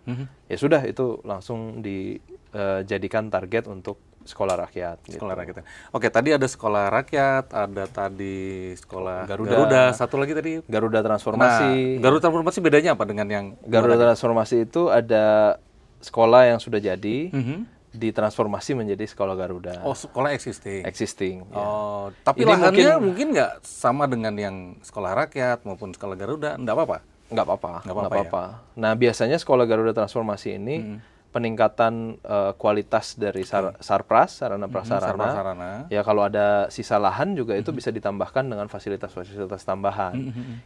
Ya sudah itu langsung dijadikan target untuk sekolah rakyat. Sekolah rakyat. Oke, tadi ada sekolah rakyat, ada tadi sekolah Garuda, satu lagi tadi Garuda Transformasi. Nah, Garuda Transformasi bedanya apa dengan yang Garuda Transformasi itu ada sekolah yang sudah jadi ditransformasi menjadi sekolah Garuda. Oh, sekolah existing. Ya. Oh, tapi ini lahannya mungkin nggak sama dengan yang sekolah rakyat maupun sekolah Garuda, nggak apa-apa? Nggak apa-apa. Nah, biasanya sekolah Garuda Transformasi ini peningkatan kualitas dari sarpras, sarana prasarana. Ya kalau ada sisa lahan juga itu bisa ditambahkan dengan fasilitas-fasilitas tambahan.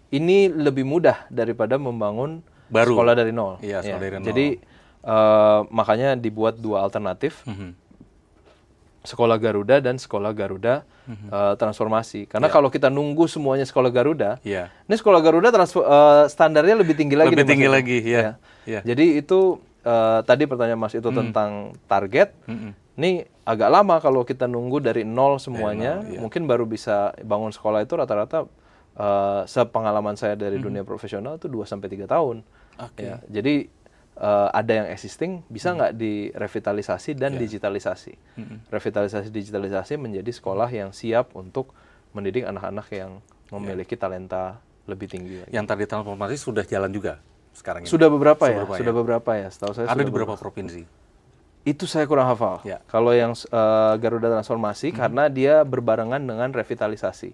Ini lebih mudah daripada membangun sekolah dari nol. Iya, sekolah dari nol. Jadi makanya dibuat 2 alternatif, sekolah Garuda dan sekolah Garuda Transformasi. Karena kalau kita nunggu semuanya sekolah Garuda, ini sekolah Garuda standarnya lebih tinggi lagi. Lebih tinggi lagi, ya. Jadi itu tadi pertanyaan Mas itu tentang target. Ini agak lama kalau kita nunggu dari nol semuanya. Mungkin baru bisa bangun sekolah itu rata-rata sepengalaman saya dari dunia profesional itu 2-3 tahun. Ya, jadi ada yang existing, bisa nggak direvitalisasi dan digitalisasi. Revitalisasi digitalisasi menjadi sekolah yang siap untuk mendidik anak-anak yang memiliki talenta lebih tinggi. Yang tadi transformasi sudah jalan juga sekarang ini? Sudah beberapa ya. Setahu saya ada di beberapa provinsi? Itu saya kurang hafal. Kalau yang Garuda Transformasi karena dia berbarengan dengan revitalisasi.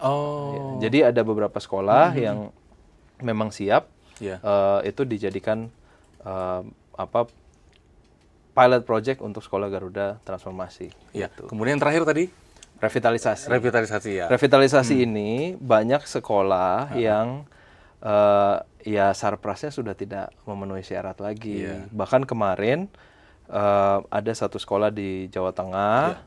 Oh. Ya, jadi ada beberapa sekolah yang memang siap Ya. itu dijadikan apa pilot project untuk sekolah Garuda transformasi. Ya. Gitu. Kemudian terakhir tadi Revitalisasi. revitalisasi ya. Revitalisasi ini banyak sekolah yang ya sarprasnya sudah tidak memenuhi syarat lagi. Iya. Bahkan kemarin ada satu sekolah di Jawa Tengah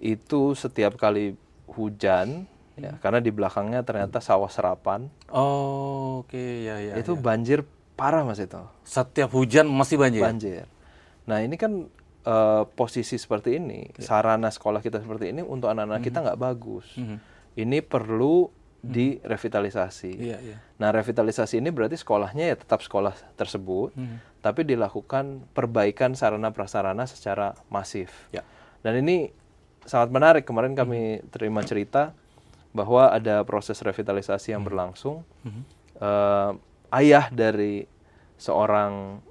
itu setiap kali hujan ya, karena di belakangnya ternyata sawah serapan. Oh, oke, ya, ya. Itu ya. banjir parah Mas itu. Setiap hujan masih banjir. Banjir. Nah ini kan posisi seperti ini, sarana sekolah kita seperti ini untuk anak-anak kita nggak bagus. Ini perlu direvitalisasi. Iya, iya. Nah revitalisasi ini berarti sekolahnya ya tetap sekolah tersebut, tapi dilakukan perbaikan sarana prasarana secara masif. Ya. Dan ini sangat menarik. Kemarin kami terima cerita bahwa ada proses revitalisasi yang berlangsung. Ayah dari seorang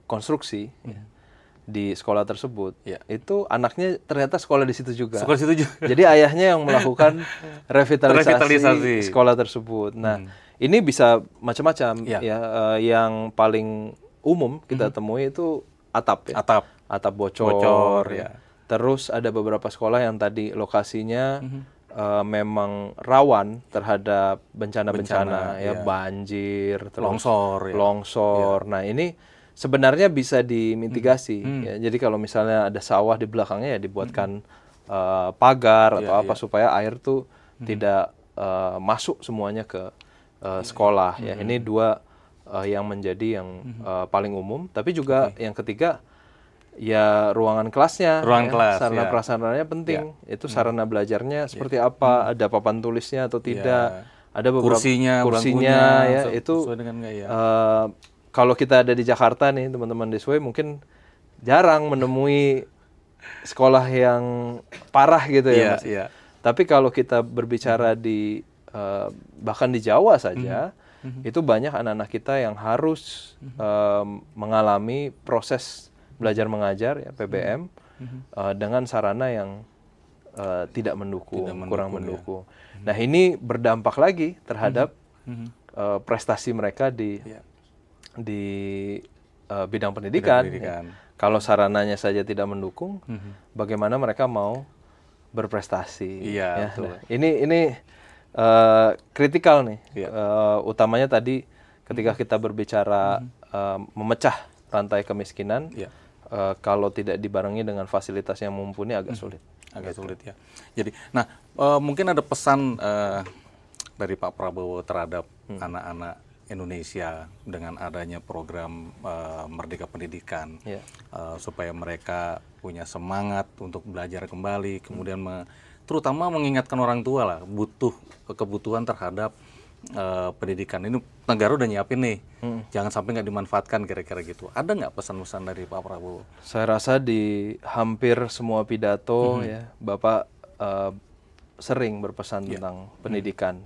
konstruksi di sekolah tersebut, itu anaknya ternyata sekolah di situ juga. Sekolah situ juga. Jadi ayahnya yang melakukan revitalisasi sekolah tersebut. Nah, ini bisa macam-macam ya. Yang paling umum kita temui itu atap ya. Atap bocor ya. Terus ada beberapa sekolah yang tadi lokasinya memang rawan terhadap bencana-bencana ya, banjir, terus longsor. Nah, ini sebenarnya bisa dimitigasi ya. Jadi kalau misalnya ada sawah di belakangnya ya dibuatkan pagar atau apa supaya air tuh tidak masuk semuanya ke sekolah ya. Ini dua yang menjadi yang paling umum, tapi juga yang ketiga ya ruangan kelasnya, sarana prasarananya penting. Itu sarana belajarnya seperti apa, ada papan tulisnya atau tidak, ada beberapa kursinya ya, itu kalau kita ada di Jakarta nih teman-teman di SW mungkin jarang menemui sekolah yang parah gitu ya Mas. Tapi kalau kita berbicara di bahkan di Jawa saja, itu banyak anak-anak kita yang harus mengalami proses belajar mengajar ya PBM dengan sarana yang tidak mendukung, kurang mendukung. Nah ini berdampak lagi terhadap prestasi mereka di bidang pendidikan. Ya. Kalau sarananya saja tidak mendukung, bagaimana mereka mau berprestasi? Iya. Ya. Nah, ini kritikal nih. Utamanya tadi ketika kita berbicara memecah rantai kemiskinan. Kalau tidak dibarengi dengan fasilitas yang mumpuni agak sulit. Agak sulit ya. Jadi, nah mungkin ada pesan dari Pak Prabowo terhadap anak-anak Indonesia dengan adanya program Merdeka Pendidikan, supaya mereka punya semangat untuk belajar kembali, kemudian terutama mengingatkan orang tua lah butuh kebutuhan terhadap pendidikan. Ini negara udah nyiapin nih, jangan sampai nggak dimanfaatkan kira-kira gitu. Ada nggak pesan-pesan dari Pak Prabowo? Saya rasa di hampir semua pidato ya Bapak sering berpesan tentang pendidikan.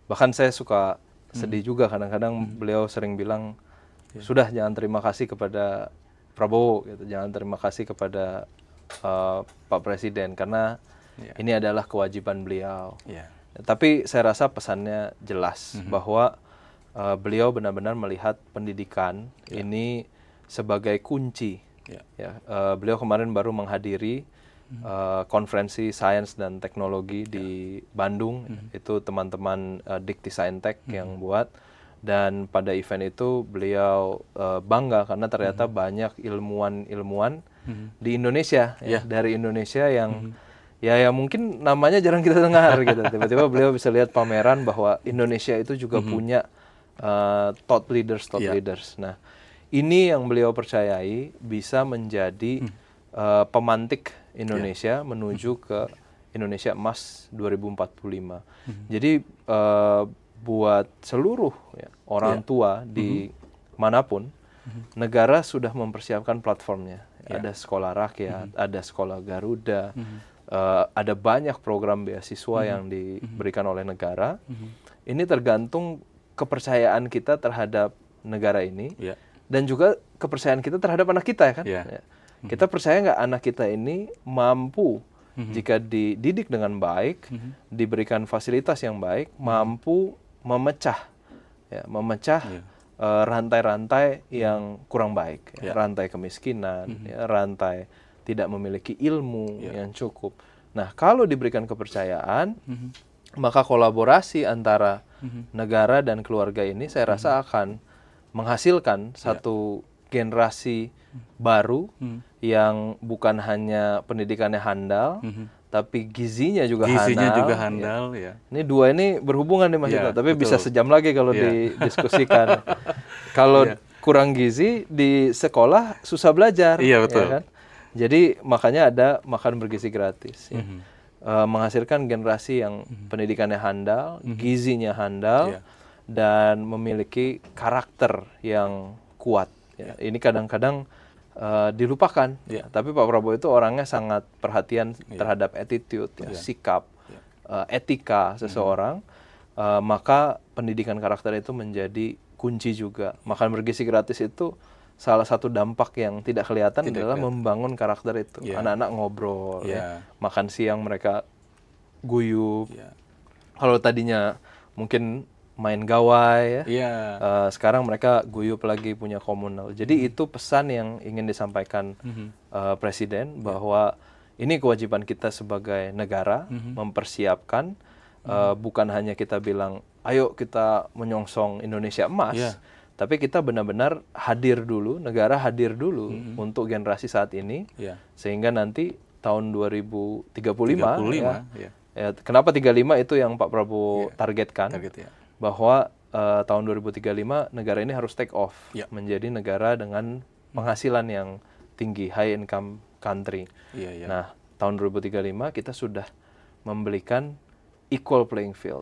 Bahkan saya suka sedih juga kadang-kadang beliau sering bilang sudah jangan terima kasih kepada Prabowo, gitu. Jangan terima kasih kepada Pak Presiden karena ini adalah kewajiban beliau. Tapi saya rasa pesannya jelas bahwa beliau benar-benar melihat pendidikan ini sebagai kunci. Beliau kemarin baru menghadiri konferensi sains dan teknologi di Bandung. Itu teman-teman Dikti Saintek yang buat. Dan pada event itu beliau bangga karena ternyata banyak ilmuwan-ilmuwan di Indonesia, dari Indonesia yang ya mungkin namanya jarang kita dengar gitu. Tiba-tiba beliau bisa lihat pameran bahwa Indonesia itu juga punya thought leaders. Nah, ini yang beliau percayai bisa menjadi pemantik Indonesia menuju ke Indonesia Emas 2045. Jadi buat seluruh orang tua di manapun, negara sudah mempersiapkan platformnya. Ada sekolah rakyat, ada sekolah Garuda, ada banyak program beasiswa yang diberikan oleh negara. Ini tergantung kepercayaan kita terhadap negara ini dan juga kepercayaan kita terhadap anak kita ya kan. Kita percaya nggak anak kita ini mampu jika dididik dengan baik, diberikan fasilitas yang baik, mampu memecah rantai-rantai yang kurang baik, rantai kemiskinan, rantai tidak memiliki ilmu yang cukup. Nah, kalau diberikan kepercayaan, maka kolaborasi antara negara dan keluarga ini saya rasa akan menghasilkan satu generasi baru yang bukan hanya pendidikannya handal, tapi gizinya juga handal. Ya. Ini dua ini berhubungan nih Mas Ito, tapi bisa sejam lagi kalau didiskusikan. Kalau kurang gizi di sekolah susah belajar. Iya, betul. Ya kan? Jadi makanya ada makan bergizi gratis. Ya. Menghasilkan generasi yang pendidikannya handal, gizinya handal, dan memiliki karakter yang kuat. Ya. Ini kadang-kadang dilupakan, tapi Pak Prabowo itu orangnya sangat perhatian terhadap attitude, sikap, etika seseorang, maka pendidikan karakter itu menjadi kunci juga. Makan bergizi gratis itu salah satu dampak yang tidak kelihatan adalah membangun karakter itu. Anak-anak ngobrol, makan siang mereka guyup. Kalau tadinya mungkin main gawai, sekarang mereka guyup lagi, punya komunal. Jadi itu pesan yang ingin disampaikan Presiden, bahwa ini kewajiban kita sebagai negara mempersiapkan, bukan hanya kita bilang, ayo kita menyongsong Indonesia emas, tapi kita benar-benar hadir dulu, negara hadir dulu untuk generasi saat ini, sehingga nanti tahun 2035, kenapa 35 itu yang Pak Prabowo targetkan, bahwa tahun 2035 negara ini harus take off menjadi negara dengan penghasilan yang tinggi, high income country. Nah, tahun 2035 kita sudah memberikan equal playing field,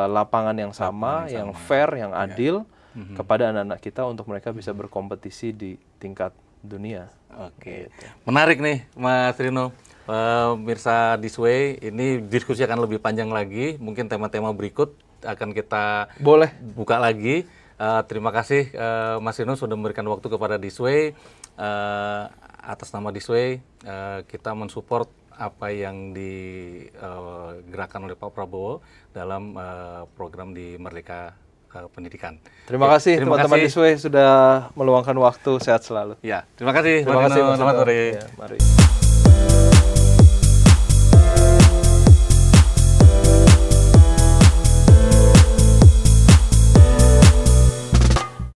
lapangan yang sama, yang fair, yang adil kepada anak-anak kita untuk mereka bisa berkompetisi di tingkat dunia. Oke, menarik nih Mas Rino. Pemirsa This-Way, ini diskusi akan lebih panjang lagi, mungkin tema-tema berikut akan kita buka lagi. Terima kasih Mas Rino sudah memberikan waktu kepada This-Way. Atas nama This-Way, kita mensupport apa yang digerakkan oleh Pak Prabowo dalam program di Merdeka Pendidikan. Terima kasih teman-teman This-Way sudah meluangkan waktu. Sehat selalu. Ya, terima kasih. Terima kasih. Selamat sore. Ya, mari.